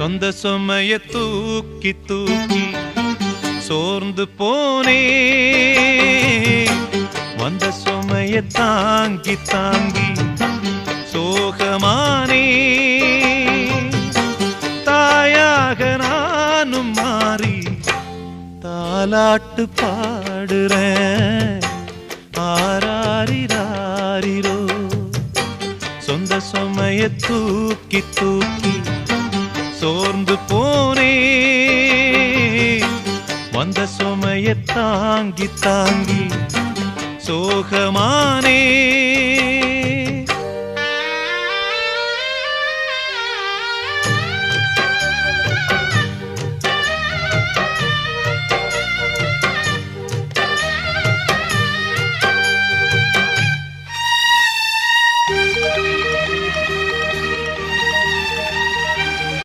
சொந்த சுமைய தூக்கி தூக்கி சோர்ந்து போனே, வந்த சுமைய தாங்கி தாங்கி சோகமானே. தாயாக நானும் மாறி தாலாட்டு பாடுறேன், ஆராரிராரிரோ. சொந்த சுமைய தூக்கி தூக்கி சோர்ந்து போனே, வந்த சுமைய தாங்கி தாங்கி சோகமானே.